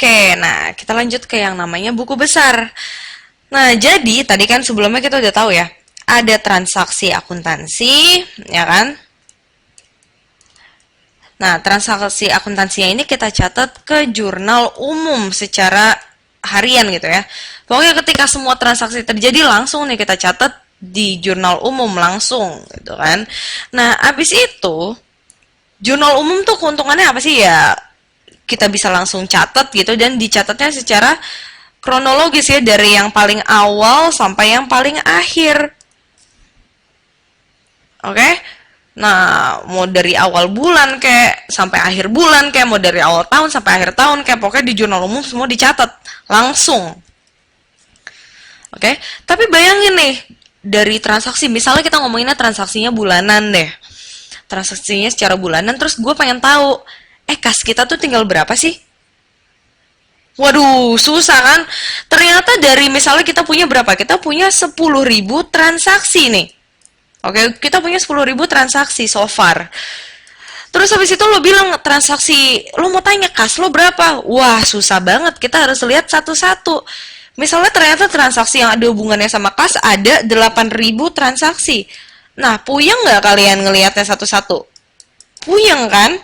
Oke, nah kita lanjut ke yang namanya buku besar. Nah, jadi tadi kan sebelumnya kita udah tahu ya, ada transaksi akuntansi, ya kan? Nah, transaksi akuntansinya ini kita catat ke jurnal umum secara harian gitu ya. Pokoknya ketika semua transaksi terjadi langsung nih kita catat di jurnal umum langsung gitu kan. Nah, abis itu jurnal umum tuh keuntungannya apa sih ya? Kita bisa langsung catat gitu dan dicatatnya secara kronologis ya dari yang paling awal sampai yang paling akhir. Oke? Nah, mau dari awal bulan kayak sampai akhir bulan kayak mau dari awal tahun sampai akhir tahun kayak pokoknya di jurnal umum semua dicatat langsung. Oke? Tapi bayangin nih dari transaksi, misalnya kita ngomonginnya transaksinya bulanan deh. Transaksinya secara bulanan terus gue pengen tahu, kas kita tuh tinggal berapa sih? Waduh, susah kan? Ternyata dari misalnya kita punya berapa? Kita punya 10.000 transaksi nih. Oke, kita punya 10.000 transaksi so far. Terus habis itu lo bilang transaksi, lo mau tanya kas lo berapa? Wah, susah banget. Kita harus lihat satu-satu. Misalnya ternyata transaksi yang ada hubungannya sama kas ada 8.000 transaksi. Nah, puyeng nggak kalian ngelihatnya satu-satu? Puyeng kan?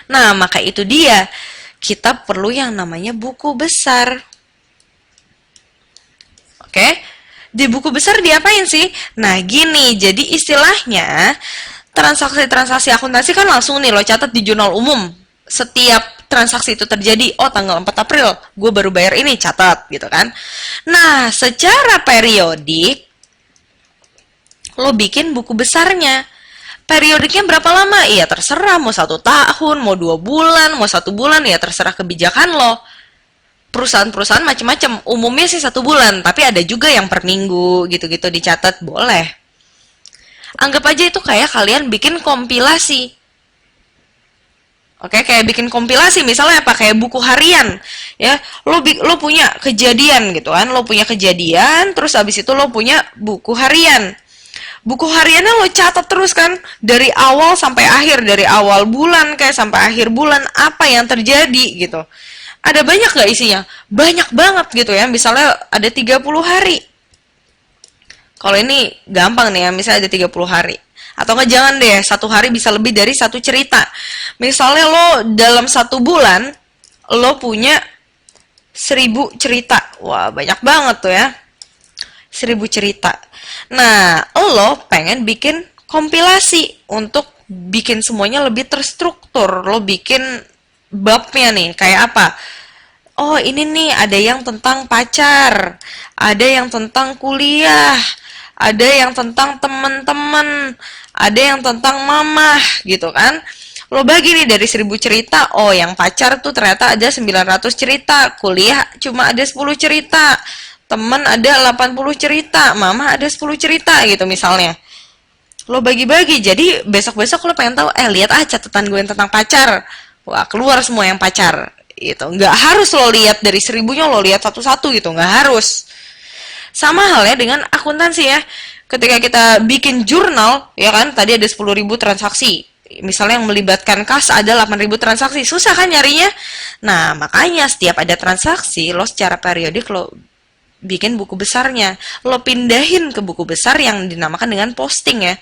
Nah, maka itu dia. Kita perlu yang namanya buku besar. Oke? Di buku besar diapain sih? Nah, gini, jadi istilahnya transaksi-transaksi akuntansi kan langsung nih lo catat di jurnal umum. Setiap transaksi itu terjadi, oh tanggal 4 April, gue baru bayar ini, catat gitu kan. Nah, secara periodik, lo bikin buku besarnya. Periodiknya berapa lama? Iya terserah, mau 1 tahun, mau 2 bulan, mau 1 bulan, ya terserah kebijakan lo. Perusahaan-perusahaan macam-macam, umumnya sih 1 bulan, tapi ada juga yang per minggu gitu-gitu dicatat, boleh. Anggap aja itu kayak kalian bikin kompilasi. Oke, kayak bikin kompilasi, misalnya apa? Kayak buku harian, ya. Lo punya kejadian gitu kan, lo punya kejadian, terus abis itu lo punya buku harian. Buku hariannya lo catat terus kan, dari awal sampai akhir, dari awal bulan kayak sampai akhir bulan, apa yang terjadi gitu. Ada banyak nggak isinya? Banyak banget gitu ya. Misalnya ada 30 hari. Kalau ini gampang nih ya, misalnya ada 30 hari. Atau nggak jangan deh, 1 hari bisa lebih dari 1 cerita. Misalnya lo dalam 1 bulan, lo punya 1000 cerita. Wah, banyak banget tuh ya. 1000 cerita. Nah, lo pengen bikin kompilasi untuk bikin semuanya lebih terstruktur. Lo bikin babnya nih, kayak apa? Oh, ini nih ada yang tentang pacar, ada yang tentang kuliah, ada yang tentang teman-teman, ada yang tentang mamah, gitu kan? Lo bagi nih dari 1000 cerita, oh yang pacar tuh ternyata ada 900 cerita, kuliah cuma ada 10 cerita, teman ada 80 cerita, mamah ada 10 cerita gitu misalnya. Lo bagi-bagi, jadi besok-besok lo pengen tahu, lihat catatan gue yang tentang pacar. Wah, keluar semua yang pacar gitu. Nggak harus lo lihat dari 1000-nya lo lihat satu-satu gitu, nggak harus. Sama halnya dengan akuntansi ya. Ketika kita bikin jurnal, ya kan, tadi ada 10.000 transaksi. Misalnya yang melibatkan kas ada 8.000 transaksi. Susah kan nyarinya? Nah, makanya setiap ada transaksi, lo secara periodik lo bikin buku besarnya. Lo pindahin ke buku besar yang dinamakan dengan posting ya.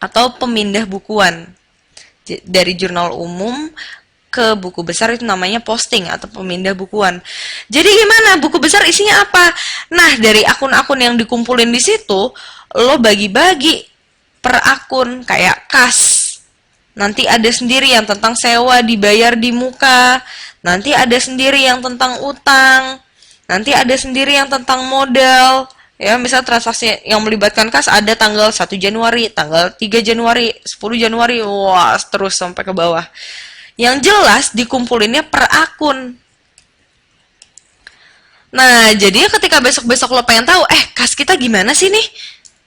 Atau pemindah bukuan. Dari jurnal umum ke buku besar itu namanya posting atau pemindah bukuan. Jadi gimana? Buku besar isinya apa? Nah, dari akun-akun yang dikumpulin di situ, lo bagi-bagi per akun kayak kas. Nanti ada sendiri yang tentang sewa dibayar di muka. Nanti ada sendiri yang tentang utang. Nanti ada sendiri yang tentang modal. Ya, misal transaksi yang melibatkan kas ada tanggal 1 Januari, tanggal 3 Januari, 10 Januari, wah, terus sampai ke bawah. Yang jelas dikumpulinnya per akun. Nah, jadi ketika besok-besok lo pengen tahu, kas kita gimana sih nih?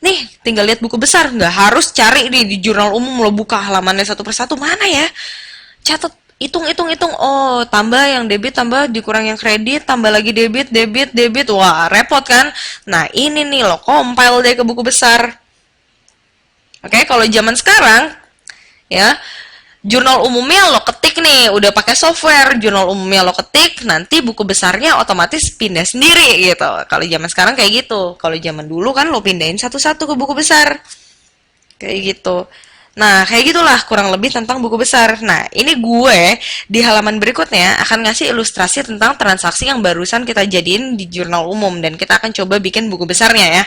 Nih, tinggal lihat buku besar, nggak harus cari nih di jurnal umum lo buka halamannya satu persatu, mana ya? Catat. Hitung. Oh, tambah yang debit, tambah dikurang yang kredit, tambah lagi debit. Wah, repot kan? Nah, ini nih lo compile deh ke buku besar. Oke, kalau zaman sekarang, ya, Jurnal umumnya lo ketik nih, udah pakai software, jurnal umumnya lo ketik, nanti buku besarnya otomatis pindah sendiri gitu. Kalau zaman sekarang kayak gitu. Kalau zaman dulu kan lo pindahin satu-satu ke buku besar. Kayak gitu. Nah, kayak gitulah kurang lebih tentang buku besar. Nah, ini gue di halaman berikutnya akan ngasih ilustrasi tentang transaksi yang barusan kita jadiin di jurnal umum dan kita akan coba bikin buku besarnya ya.